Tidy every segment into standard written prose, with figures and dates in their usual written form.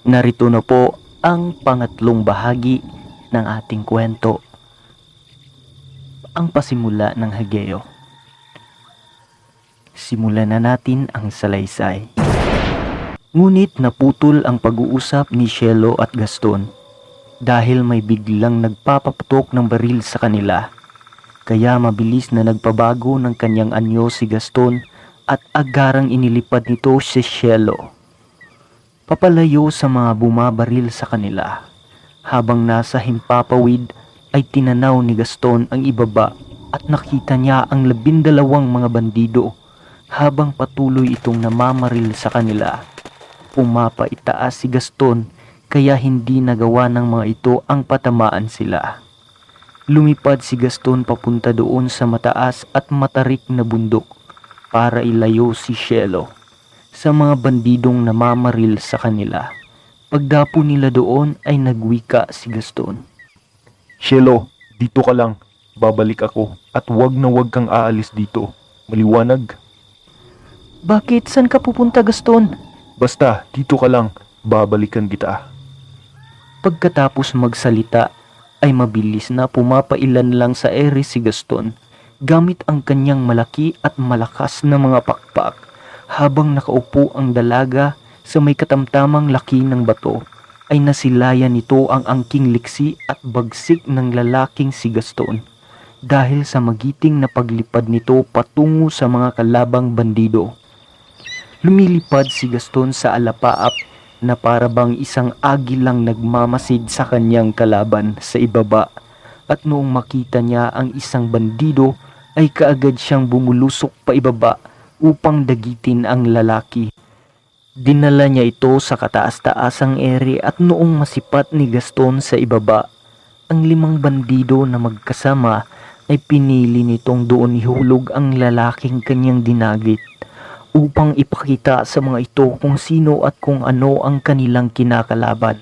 Narito na po ang pangatlong bahagi ng ating kwento, ang pasimula ng Hageo. Simulan na natin ang salaysay. Ngunit naputol ang pag-uusap ni Cielo at Gaston dahil may biglang nagpapaputok ng baril sa kanila. Kaya mabilis na nagpabago ng kanyang anyo si Gaston at agarang inilipad nito si Cielo papalayo sa mga bumabaril sa kanila. Habang nasa himpapawid ay tinanaw ni Gaston ang ibaba at nakita niya ang 12 mga bandido habang patuloy itong namamaril sa kanila. Pumapaitaas si Gaston kaya hindi nagawa ng mga ito ang patamaan sila. Lumipad si Gaston papunta doon sa mataas at matarik na bundok para ilayo si Cielo sa mga bandidong namamaril sa kanila. Pagdapo nila doon ay nagwika si Gaston. Cielo, dito ka lang. Babalik ako at wag na wag kang aalis dito. Maliwanag? Bakit? Saan ka pupunta, Gaston? Basta, dito ka lang. Babalikan kita. Pagkatapos magsalita ay mabilis na pumapailan lang sa ere si Gaston gamit ang kanyang malaki at malakas na mga pakpak habang nakaupo ang dalaga sa may katamtamang laki ng bato ay nasilayan nito ang angking liksi at bagsik ng lalaking si Gaston dahil sa magiting na paglipad nito patungo sa mga kalabang bandido. Lumilipad si Gaston sa alapaap na parabang isang agilang nagmamasid sa kanyang kalaban sa ibaba at noong makita niya ang isang bandido ay kaagad siyang bumulusok pa ibaba upang dagitin ang lalaki. Dinala niya ito sa kataas-taasang ere at noong masipat ni Gaston sa ibaba, ang 5 bandido na magkasama ay pinili nitong doon ihulog ang lalaking kanyang dinagit upang ipakita sa mga ito kung sino at kung ano ang kanilang kinakalaban.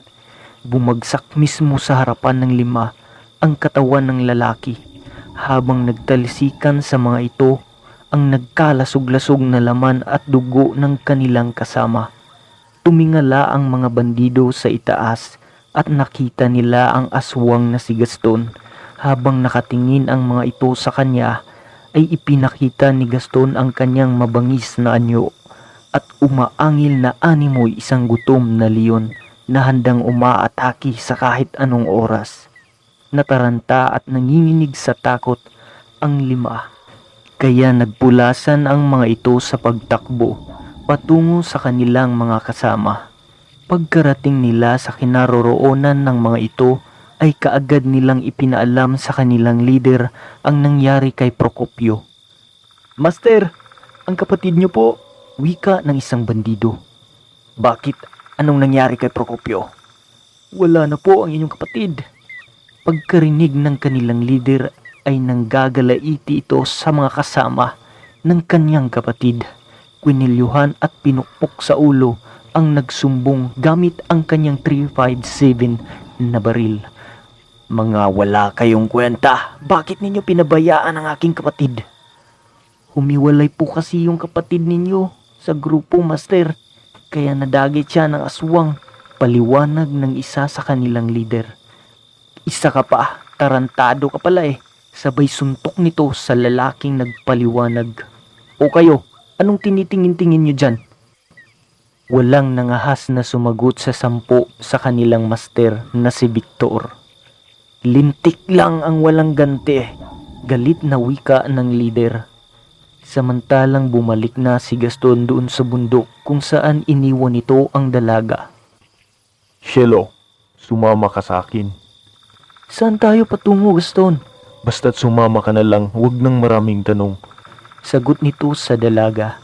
Bumagsak mismo sa harapan ng 5 ang katawan ng lalaki habang nagtalisikan sa mga ito ang nagkalasog-lasog na laman at dugo ng kanilang kasama. Tumingala ang mga bandido sa itaas at nakita nila ang aswang na si Gaston. Habang nakatingin ang mga ito sa kanya ay ipinakita ni Gaston ang kanyang mabangis na anyo at umaangil na animoy isang gutom na leon na handang umaatake sa kahit anong oras. Nataranta at nanginginig sa takot ang 5. Kaya nagpulasan ang mga ito sa pagtakbo patungo sa kanilang mga kasama. Pagkarating nila sa kinaroroonan ng mga ito ay kaagad nilang ipinaalam sa kanilang leader ang nangyari kay Procopio. "Master, ang kapatid niyo po," wika ng isang bandido. "Bakit? Anong nangyari kay Procopio?" "Wala na po ang inyong kapatid." Pagkarinig ng kanilang leader ay nanggagalaiti ito sa mga kasama ng kanyang kapatid. Kwinilyuhan at pinukpok sa ulo ang nagsumbong gamit ang kanyang 357 na baril. "Mga wala kayong kwenta, bakit ninyo pinabayaan ang aking kapatid?" "Humiwalay po kasi yung kapatid ninyo sa grupo, Master, kaya nadagit siya ng aswang," paliwanag ng isa sa kanilang leader. "Isa ka pa, tarantado ka pala eh." Sabay suntok nito sa lalaking nagpaliwanag. "O kayo, anong tinitingin-tingin nyo dyan?" Walang nangahas na sumagot sa 10 sa kanilang master na si Victor. "Lintik lang ang walang ganti," galit na wika ng leader. Samantalang bumalik na si Gaston doon sa bundok kung saan iniwan nito ang dalaga. Cielo, sumama ka sa akin. "Saan tayo patungo, Gaston?" Basta't sumama ka na lang, wag nang maraming tanong. Sagot nito sa dalaga.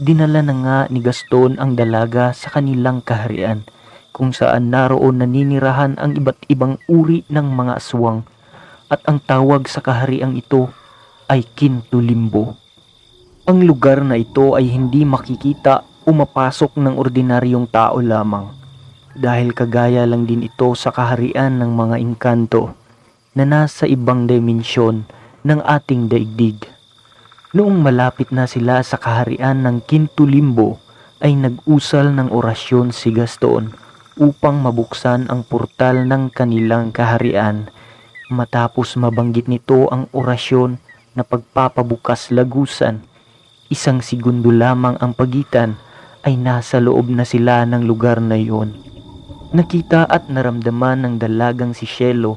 Dinala na nga ni Gaston ang dalaga sa kanilang kaharian kung saan naroon naninirahan ang iba't ibang uri ng mga aswang at ang tawag sa kahariang ito ay Quinto Limbo. Ang lugar na ito ay hindi makikita o mapasok ng ordinaryong tao lamang dahil kagaya lang din ito sa kaharian ng mga engkanto na nasa ibang dimensyon ng ating daigdig. Noong malapit na sila sa kaharian ng Quinto Limbo ay nag-usal ng orasyon si Gaston upang mabuksan ang portal ng kanilang kaharian. Matapos mabanggit nito ang orasyon na pagpapabukas lagusan, isang segundo lamang ang pagitan ay nasa loob na sila ng lugar na iyon. Nakita at naramdaman ng dalagang si Cielo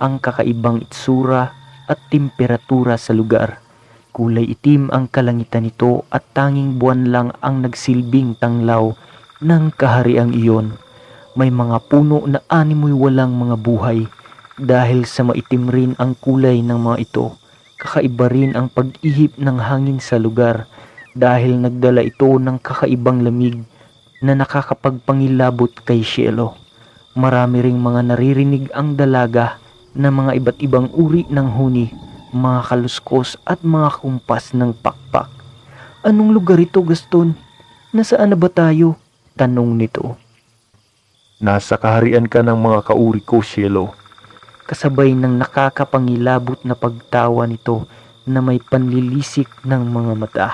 ang kakaibang itsura at temperatura sa lugar. Kulay itim ang kalangitan nito at tanging buwan lang ang nagsilbing tanglaw ng kahariang iyon. May mga puno na animoy walang mga buhay dahil sa maitim rin ang kulay ng mga ito. Kakaiba rin ang pag-ihip ng hangin sa lugar dahil nagdala ito ng kakaibang lamig na nakakapagpangilabot kay Cielo. Marami ring mga naririnig ang dalaga na mga iba't ibang uri ng huni, mga kaluskos at mga kumpas ng pakpak. Anong lugar ito, Gaston? Nasaan na ba tayo? Tanong nito. Nasa kaharian ka ng mga kauri ko, Cielo. Kasabay ng nakakapangilabot na pagtawa nito na may panlilisik ng mga mata.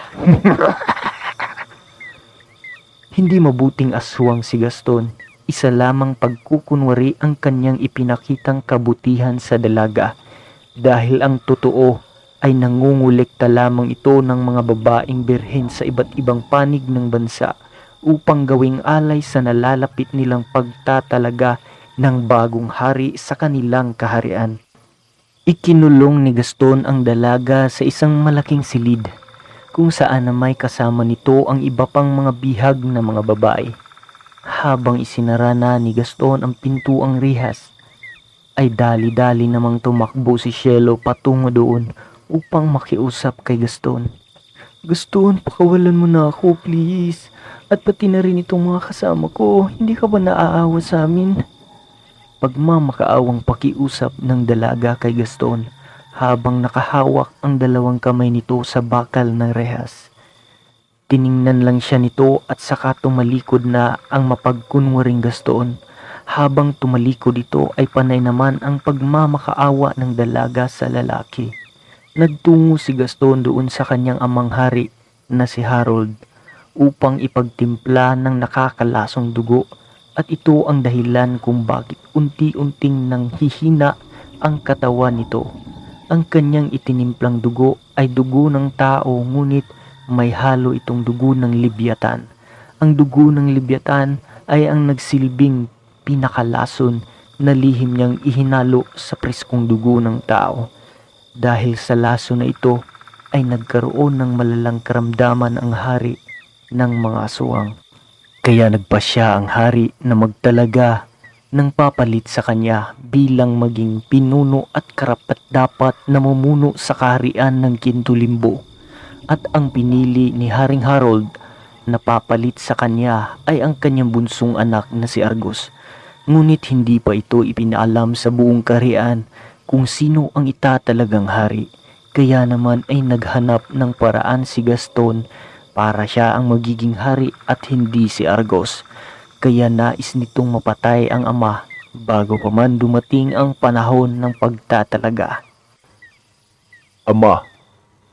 Hindi mabuting aswang si Gaston. Isa lamang pagkukunwari ang kanyang ipinakitang kabutihan sa dalaga. Dahil ang totoo ay nangungulekta lamang ito ng mga babaeng birhen sa iba't ibang panig ng bansa upang gawing alay sa nalalapit nilang pagtatalaga ng bagong hari sa kanilang kaharian. Ikinulong ni Gaston ang dalaga sa isang malaking silid kung saan na may kasama nito ang iba pang mga bihag na mga babae. Habang isinara na ni Gaston ang pintuang rihas, ay dali-dali namang tumakbo si Cielo patungo doon upang makiusap kay Gaston. Gaston, pakawalan mo na ako please. At pati na rin itong mga kasama ko, hindi ka ba naaawa sa amin? Pagmamakaawang pakiusap ng dalaga kay Gaston habang nakahawak ang dalawang kamay nito sa bakal ng rehas. Tiningnan lang siya nito at saka tumalikod na ang mapagkunwaring Gaston. Habang tumalikod ito ay panay naman ang pagmamakaawa ng dalaga sa lalaki. Nagtungo si Gaston doon sa kanyang amang hari na si Harold upang ipagtimpla ng nakakalasong dugo at ito ang dahilan kung bakit unti-unting nang hihina ang katawan nito. Ang kanyang itinimplang dugo ay dugo ng tao ngunit may halo itong dugo ng Leviathan. Ang dugo ng Leviathan ay ang nagsilbing pinakalason na lihim niyang ihinalo sa preskong dugo ng tao. Dahil sa laso na ito ay nagkaroon ng malalang karamdaman ang hari ng mga aswang. Kaya nagpasya ang hari na magtalaga ng papalit sa kanya bilang maging pinuno at karapat-dapat na mumuno sa kaharian ng Kintulimbo. At ang pinili ni Haring Harold na papalit sa kanya ay ang kanyang bunsong anak na si Argos. Ngunit hindi pa ito ipinaalam sa buong kaharian kung sino ang itatalagang hari. Kaya naman ay naghanap ng paraan si Gaston para siya ang magiging hari at hindi si Argos. Kaya nais nitong mapatay ang ama bago pa man dumating ang panahon ng pagtatalaga. Ama,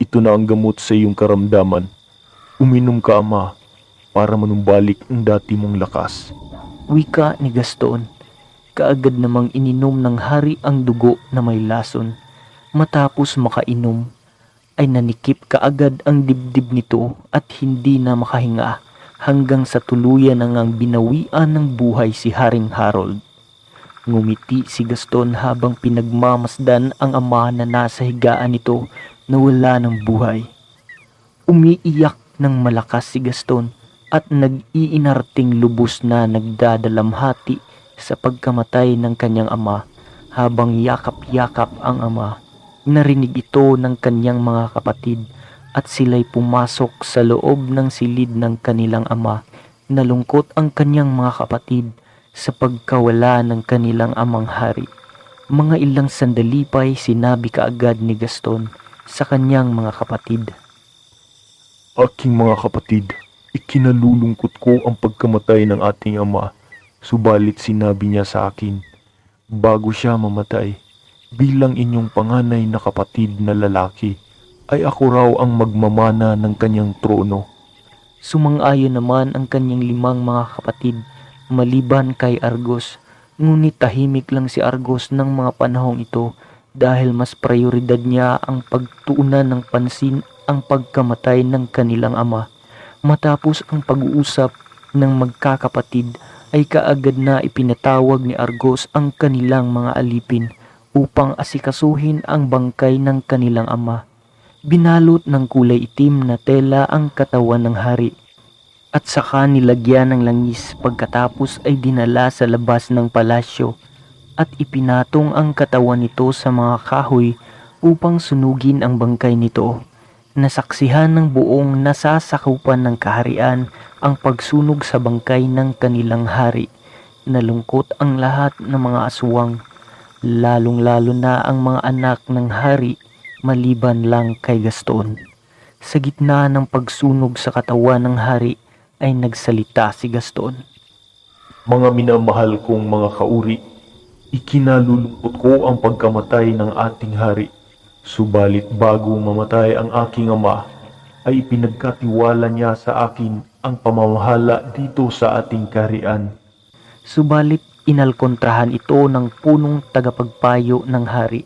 ito na ang gamot sa iyong karamdaman. Uminom ka, ama, para manumbalik ang dati mong lakas. Wika ni Gaston. Kaagad namang ininom ng hari ang dugo na may lason. Matapos makainom, ay nanikip kaagad ang dibdib nito at hindi na makahinga hanggang sa tuluyan na ngang binawian ng buhay si Haring Harold. Ngumiti si Gaston habang pinagmamasdan ang ama na nasa higaan nito na wala ng buhay. Umiiyak ng malakas si Gaston at nag-iinarting lubos na nagdadalamhati sa pagkamatay ng kanyang ama. Habang yakap-yakap ang ama, narinig ito ng kanyang mga kapatid at sila'y pumasok sa loob ng silid ng kanilang ama. Nalungkot ang kanyang mga kapatid sa pagkawala ng kanilang amang hari. Mga ilang sandali pa'y sinabi kaagad ni Gaston sa kanyang mga kapatid. Aking mga kapatid, ikinalulungkot ko ang pagkamatay ng ating ama. Subalit sinabi niya sa akin, bago siya mamatay, bilang inyong panganay na kapatid na lalaki, ay ako raw ang magmamana ng kanyang trono. Sumang-ayon naman ang kanyang limang mga kapatid maliban kay Argos. Ngunit tahimik lang si Argos ng mga panahong ito dahil mas prioridad niya ang pagtuunan ng pansin ang pagkamatay ng kanilang ama. Matapos ang pag-uusap ng magkakapatid ay kaagad na ipinatawag ni Argos ang kanilang mga alipin upang asikasuhin ang bangkay ng kanilang ama. Binalot ng kulay itim na tela ang katawan ng hari at saka nilagyan ng langis, pagkatapos ay dinala sa labas ng palasyo at ipinatong ang katawan nito sa mga kahoy upang sunugin ang bangkay nito. Nasaksihan ng buong nasasakupan ng kaharian ang pagsunog sa bangkay ng kanilang hari. Nalungkot ang lahat ng mga aswang, lalong-lalo na ang mga anak ng hari, maliban lang kay Gaston. Sa gitna ng pagsunog sa katawan ng hari ay nagsalita si Gaston. Mga minamahal kong mga kauri, ikinalulungkot ko ang pagkamatay ng ating hari. Subalit bago mamatay ang aking ama, ay ipinagkatiwala niya sa akin ang pamamahala dito sa ating kaharian. Subalit inalkontrahan ito ng punong tagapagpayo ng hari.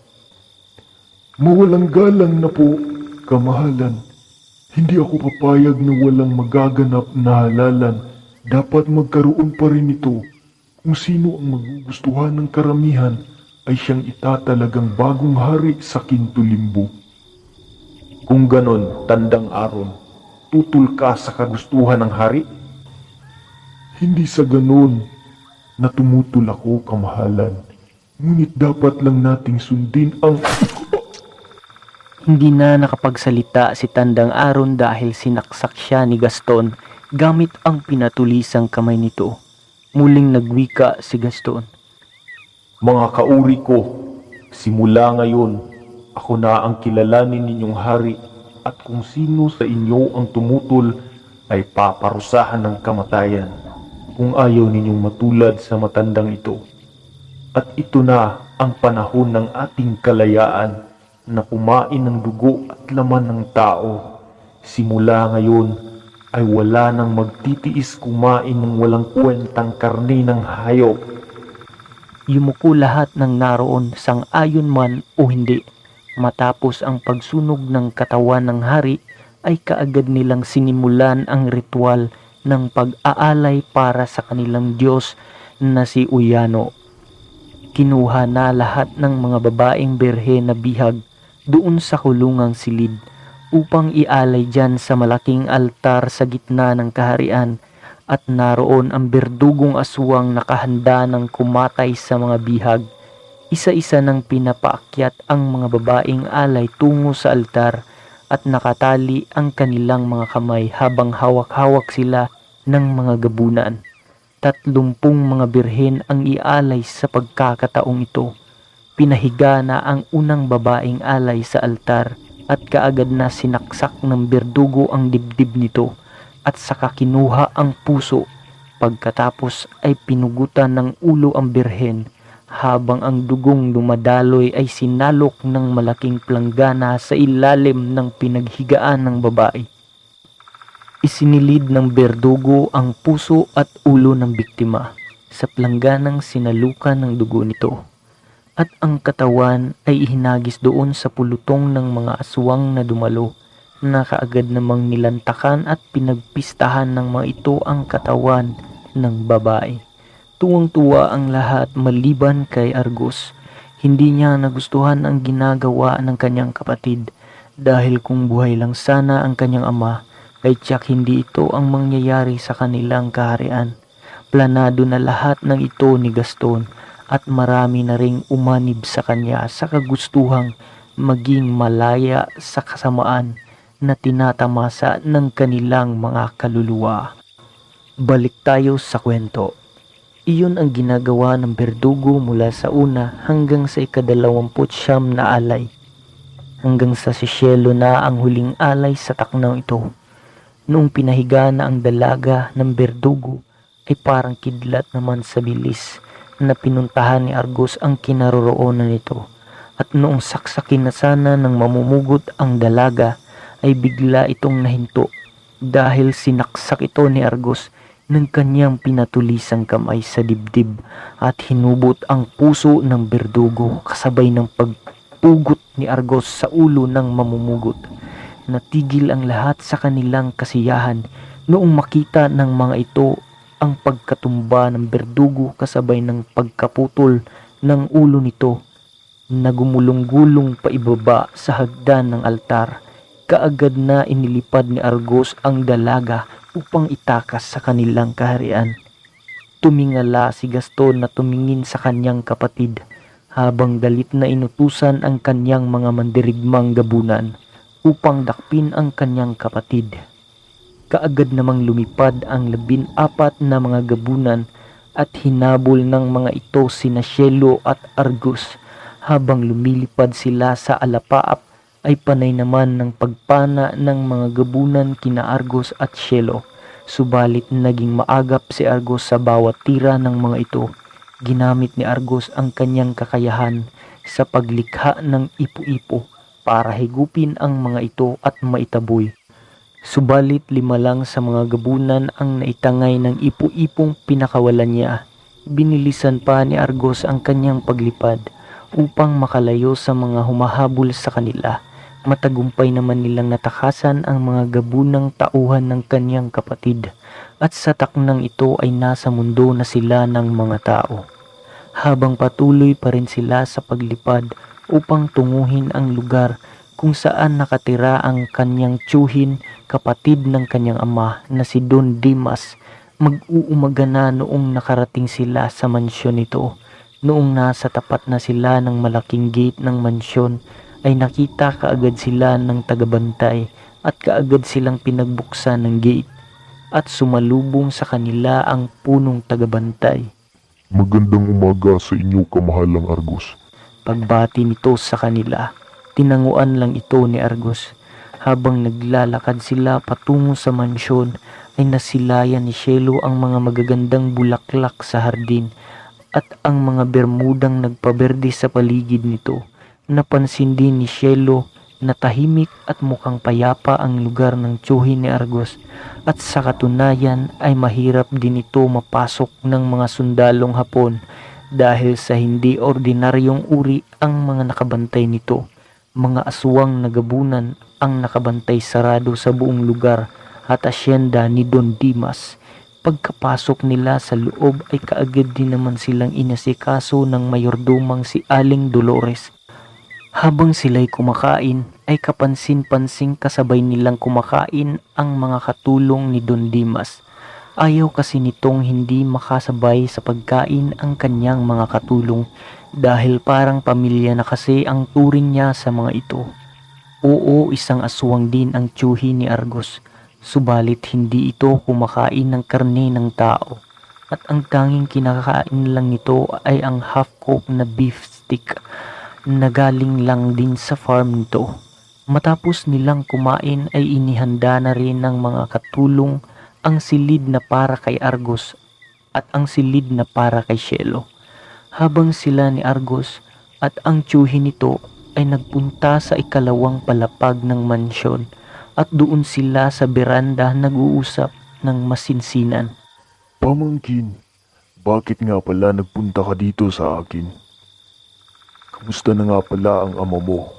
Mawalang galang na po, kamahalan. Hindi ako papayag na walang magaganap na halalan. Dapat magkaroon pa rin ito. Kung sino ang magugustuhan ng karamihan ay siyang itatalagang bagong hari sa Kintulimbo. Kung ganon, Tandang Aron, tutul ka sa kagustuhan ng hari? Hindi sa ganon na tumutol ako, kamahalan. Ngunit dapat lang nating sundin ang... Hindi na nakapagsalita si Tandang Aron dahil sinaksak siya ni Gaston gamit ang pinatulisang kamay nito. Muling nagwika si Gaston. Mga kauri ko, simula ngayon, ako na ang kilalanin ninyong hari at kung sino sa inyo ang tumutol ay paparusahan ng kamatayan kung ayaw ninyong matulad sa matandang ito. At ito na ang panahon ng ating kalayaan na kumain ng dugo at laman ng tao. Simula ngayon ay wala nang magtitiis kumain ng walang kwentang karne ng hayop. Yumuko lahat ng naroon, sang-ayon man o hindi. Matapos ang pagsunog ng katawan ng hari ay kaagad nilang sinimulan ang ritual ng pag-aalay para sa kanilang Diyos na si Uyano. Kinuha na lahat ng mga babaeng birhe na bihag doon sa kulungang silid upang ialay dyan sa malaking altar sa gitna ng kaharian, at naroon ang berdugong aswang nakahanda ng kumatay sa mga bihag. Isa-isa nang pinapaakyat ang mga babaeng alay tungo sa altar at nakatali ang kanilang mga kamay habang hawak-hawak sila ng mga gabunan. 30 mga birhen ang ialay sa pagkakataong ito. Pinahiga na ang unang babaeng alay sa altar at kaagad na sinaksak ng berdugo ang dibdib nito at saka kinuha ang puso. Pagkatapos ay pinugutan ng ulo ang birhen habang ang dugong dumadaloy ay sinalok ng malaking planggana sa ilalim ng pinaghigaan ng babae. Isinilid ng berdugo ang puso at ulo ng biktima sa plangganang sinalukan ng dugo nito. At ang katawan ay ihinagis doon sa pulutong ng mga aswang na dumalo, na kaagad namang nilantakan at pinagpistahan ng mga ito ang katawan ng babae. Tuwang-tuwa ang lahat maliban kay Argos. Hindi niya nagustuhan ang ginagawa ng kanyang kapatid dahil kung buhay lang sana ang kanyang ama ay tiyak hindi ito ang mangyayari sa kanilang kaharian. Planado na lahat ng ito ni Gaston at marami na ring umanib sa kanya sa kagustuhang maging malaya sa kasamaan na tinatamasa ng kanilang mga kaluluwa. Balik tayo sa kwento. Iyon ang ginagawa ng berdugo mula sa una hanggang sa ika-29 na alay. Hanggang sa sisyelo na ang huling alay sa taknang ito. Noong pinahiga na ang dalaga ng berdugo ay parang kidlat naman sa bilis na pinuntahan ni Argos ang kinaroroonan nito, at noong saksakin na sana ng mamumugot ang dalaga ay bigla itong nahinto dahil sinaksak ito ni Argos ng kanyang pinatulisang kamay sa dibdib at hinubot ang puso ng berdugo kasabay ng pagpugot ni Argos sa ulo ng mamumugot. Natigil ang lahat sa kanilang kasiyahan noong makita ng mga ito ang pagkatumba ng berdugo kasabay ng pagkaputol ng ulo nito na gumulong-gulong paibaba sa hagdan ng altar. Kaagad na inilipad ni Argos ang dalaga upang itakas sa kanilang kaharian. Tumingala si Gaston na tumingin sa kanyang kapatid habang galit na inutusan ang kanyang mga mandirigmang gabunan upang dakpin ang kanyang kapatid. Kaagad namang lumipad ang 14 na mga gabunan at hinabol ng mga ito sina Cielo at Argos. Habang lumilipad sila sa alapaap ay panay naman ng pagpana ng mga gabunan kina Argos at Cielo. Subalit naging maagap si Argos sa bawat tira ng mga ito. Ginamit ni Argos ang kanyang kakayahan sa paglikha ng ipo-ipo para higupin ang mga ito at maitaboy. Subalit 5 lang sa mga gabunan ang naitangay ng ipo-ipong pinakawalan niya. Binilisan pa ni Argos ang kanyang paglipad upang makalayo sa mga humahabol sa kanila. Matagumpay naman nilang natakasan ang mga gabunang tauhan ng kanyang kapatid at sa taknang ito ay nasa mundo na sila ng mga tao. Habang patuloy pa rin sila sa paglipad upang tunguhin ang lugar kung saan nakatira ang kanyang tiyuhin, kapatid ng kanyang ama na si Don Dimas, mag-uumaga na noong nakarating sila sa mansyon nito. Noong nasa tapat na sila ng malaking gate ng mansyon ay nakita kaagad sila ng tagabantay at kaagad silang pinagbuksan ng gate at sumalubong sa kanila ang punong tagabantay. Magandang umaga sa inyo, kamahalang Argos. Pagbati nito sa kanila, tinanguan lang ito ni Argos. Habang naglalakad sila patungo sa mansyon ay nasilayan ni Cielo ang mga magagandang bulaklak sa hardin at ang mga bermudang nagpaberde sa paligid nito. Napansin din ni Cielo na tahimik at mukhang payapa ang lugar ng tiyuhin ni Argos at sa katunayan ay mahirap din ito mapasok ng mga sundalong Hapon dahil sa hindi ordinaryong uri ang mga nakabantay nito. Mga aswang na gabunan ang nakabantay sarado sa buong lugar at asyenda ni Don Dimas. Pagkapasok nila sa loob ay kaagad din naman silang inasikaso ng mayordomang si Aling Dolores. Habang sila'y kumakain ay kapansin-pansing kasabay nilang kumakain ang mga katulong ni Don Dimas. Ayaw kasi nitong hindi makasabay sa pagkain ang kanyang mga katulong dahil parang pamilya na kasi ang turing niya sa mga ito. Oo, isang aswang din ang tiyuhin ni Argos. Subalit hindi ito kumakain ng karne ng tao at ang tanging kinakain lang nito ay ang half-cooked na beef stick na galing lang din sa farm nito. Matapos nilang kumain ay inihanda na rin ng mga katulong ang silid na para kay Argos at ang silid na para kay Cielo. Habang sila ni Argos at ang tiyuhin nito ay nagpunta sa ikalawang palapag ng mansyon at doon sila sa beranda nag-uusap ng masinsinan. Pamangkin, bakit nga pala nagpunta ka dito sa akin? Kamusta na nga pala ang ama mo?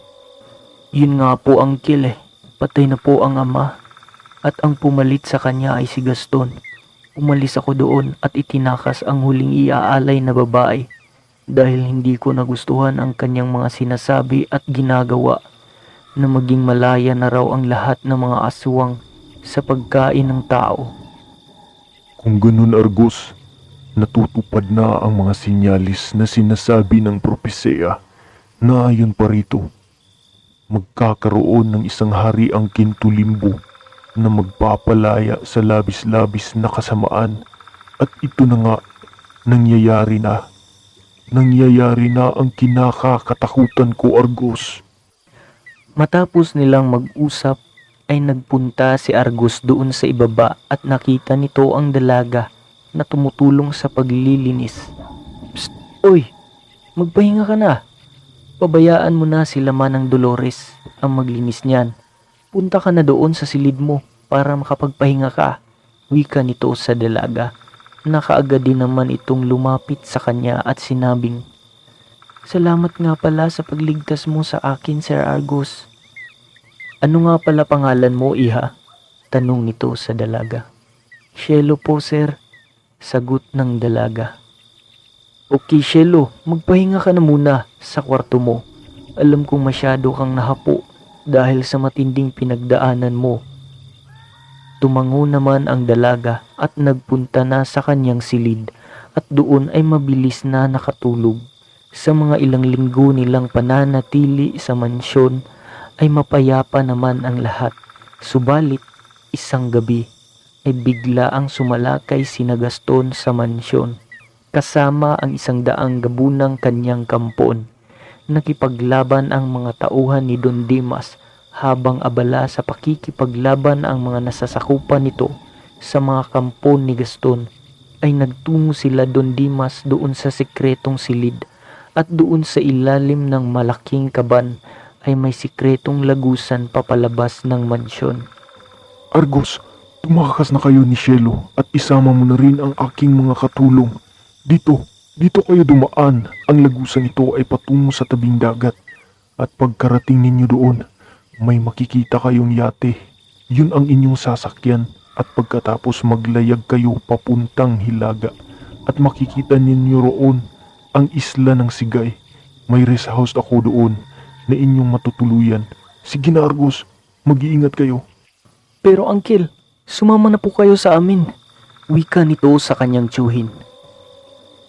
Yun nga po, Uncle, patay na po ang ama at ang pumalit sa kanya ay si Gaston. Umalis ako doon at itinakas ang huling iaalay na babae dahil hindi ko nagustuhan ang kanyang mga sinasabi at ginagawa na maging malaya na raw ang lahat ng mga aswang sa pagkain ng tao. Kung ganun, Argos, natutupad na ang mga sinyalis na sinasabi ng propesya na ayon pa rito. Magkakaroon ng isang hari ang kintulimbo na magpapalaya sa labis-labis na kasamaan at ito na nga, nangyayari na. Nangyayari na ang kinakakatakutan ko, Argos. Matapos nilang mag-usap ay nagpunta si Argos doon sa ibaba at nakita nito ang dalaga na tumutulong sa paglilinis. Psst! Oy! Magpahinga ka na! Pabayaan mo na sila Manang Dolores ang maglinis niyan. Punta ka na doon sa silid mo para makapagpahinga ka. Wika nito sa dalaga. Nakaagad din naman itong lumapit sa kanya at sinabing, "Salamat nga pala sa pagligtas mo sa akin, Sir Argus." "Ano nga pala pangalan mo, iha?" tanong nito sa dalaga. "Shelo po, sir," sagot ng dalaga. "Okay, Shelo, magpahinga ka na muna sa kwarto mo. Alam kong masyado kang nahapo dahil sa matinding pinagdaanan mo." Tumango naman ang dalaga at nagpunta na sa kanyang silid at doon ay mabilis na nakatulog. Sa mga ilang linggo nilang pananatili sa mansyon ay mapayapa naman ang lahat. Subalit, isang gabi ay bigla ang sumalakay sina Gaston sa mansyon kasama ang 100 gabunang kanyang kampon. Nakipaglaban ang mga tauhan ni Don Dimas habang abala sa pakikipaglaban ang mga nasasakupan nito sa mga kampon ni Gaston ay nagtungo sila Don Dimas doon sa sikretong silid at doon sa ilalim ng malaking kaban ay may sikretong lagusan papalabas ng mansyon. Argos, tumakas na kayo ni Shelo at isama mo na rin ang aking mga katulong. Dito kayo dumaan. Ang lagusan ito ay patungo sa tabing dagat. At pagkarating ninyo doon, may makikita kayong yate. Yun ang inyong sasakyan. At pagkatapos maglayag kayo papuntang Hilaga. At makikita ninyo roon ang isla ng Sigay. May rest house ako doon na inyong matutuluyan. Sige na Argos, mag-iingat kayo. "Pero uncle, sumama na po kayo sa amin." Wika nito sa kanyang tiyuhin.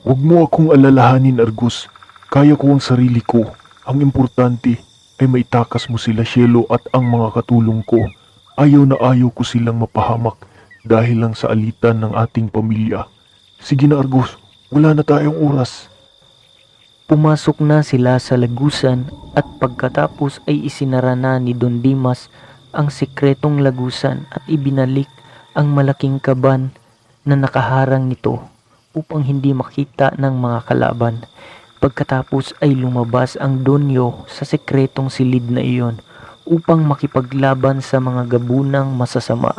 Huwag mo akong alalahanin, Argos. Kaya ko ang sarili ko. Ang importante ay maitakas mo sila, Shelo, at ang mga katulong ko. Ayaw na ayaw ko silang mapahamak dahil lang sa alitan ng ating pamilya. Sige na, Argos. Wala na tayong oras. Pumasok na sila sa lagusan at pagkatapos ay isinara na ni Don Dimas ang sikretong lagusan at ibinalik ang malaking kaban na nakaharang nito upang hindi makita ng mga kalaban. Pagkatapos ay lumabas ang Donyo sa sikretong silid na iyon upang makipaglaban sa mga gabunang masasama.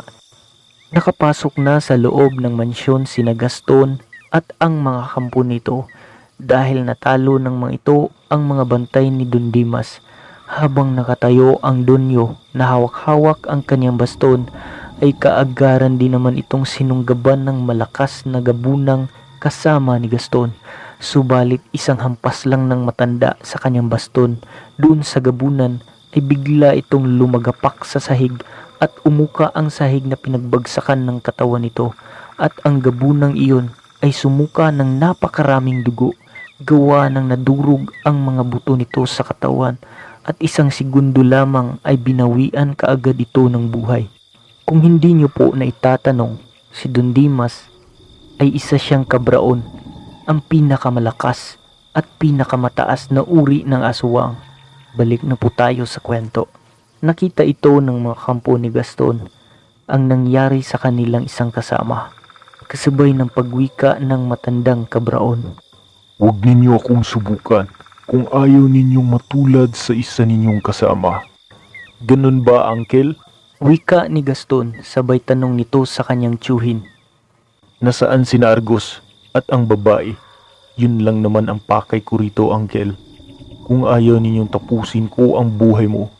Nakapasok na sa loob ng mansyon sina Gaston at ang mga kampo nito dahil natalo ng mga ito ang mga bantay ni Don Dimas. Habang nakatayo ang Donyo na hawak-hawak ang kanyang baston ay kaagaran din naman itong sinunggaban ng malakas na gabunang kasama ni Gaston. Subalit isang hampas lang ng matanda sa kanyang baston doon sa gabunan ay bigla itong lumagapak sa sahig at umuka ang sahig na pinagbagsakan ng katawan nito at ang gabunang iyon ay sumuka ng napakaraming dugo. Gawa ng nadurog ang mga buto nito sa katawan at isang segundo lamang ay binawian kaagad ito ng buhay. Kung hindi niyo po na itatanong, si Don Dimas ay isa siyang kabraon, ang pinakamalakas at pinakamataas na uri ng aswang. Balik na po tayo sa kwento. Nakita ito ng mga kampo ni Gaston ang nangyari sa kanilang isang kasama, kasabay ng pagwika ng matandang kabraon. Huwag ninyo akong subukan kung ayaw ninyong matulad sa isa ninyong kasama. Ganun ba, Uncle? Wika ni Gaston sabay tanong nito sa kanyang tiyuhin. Nasaan si Argos at ang babae? Yun lang naman ang pakay ko rito, Uncle. Kung ayaw ninyong tapusin ko ang buhay mo,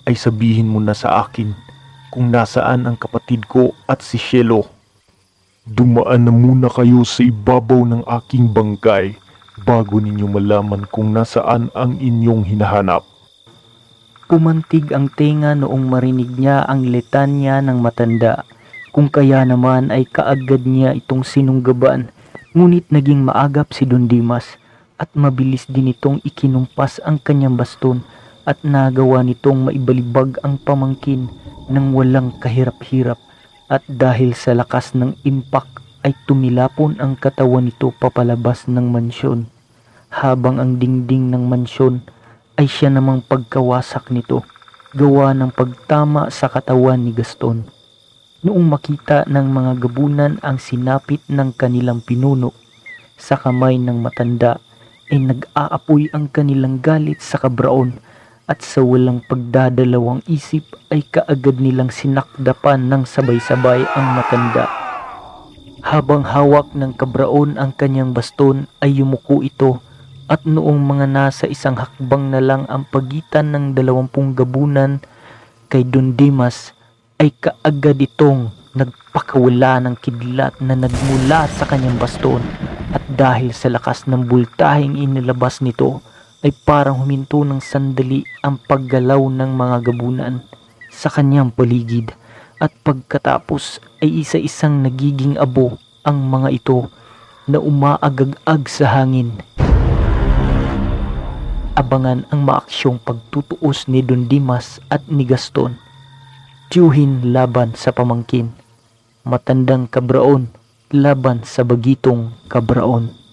ay sabihin mo na sa akin kung nasaan ang kapatid ko at si Shelo. Dumaan na muna kayo sa ibabaw ng aking bangkay bago ninyo malaman kung nasaan ang inyong hinahanap. Pumantig ang tenga noong marinig niya ang litanya ng matanda. Kung kaya naman ay kaagad niya itong sinunggaban. Ngunit naging maagap si Don Dimas at mabilis din itong ikinumpas ang kanyang baston at nagawa nitong maibalibag ang pamangkin ng walang kahirap-hirap. At dahil sa lakas ng impact ay tumilapon ang katawan nito papalabas ng mansyon. Habang ang dingding ng mansyon ay siya namang pagkawasak nito, gawa ng pagtama sa katawan ni Gaston. Noong makita ng mga gabunan ang sinapit ng kanilang pinuno sa kamay ng matanda, ay nag-aapoy ang kanilang galit sa kabraon at sa walang pagdadalawang isip ay kaagad nilang sinakdapan ng sabay-sabay ang matanda. Habang hawak ng kabraon ang kanyang baston ay yumuko ito at noong mga nasa isang hakbang na lang ang pagitan ng 20 gabunan kay Don Dimas ay kaagad itong nagpakawala ng kidlat na nagmula sa kanyang baston at dahil sa lakas ng bultaheng inilabas nito ay parang huminto ng sandali ang paggalaw ng mga gabunan sa kanyang paligid at pagkatapos ay isa-isang nagiging abo ang mga ito na umaagag-ag sa hangin. Abangan ang maaksyong pagtutuos ni Don Dimas at ni Gaston. Tiyuhin laban sa pamangkin. Matandang kabraon laban sa bagitong kabraon.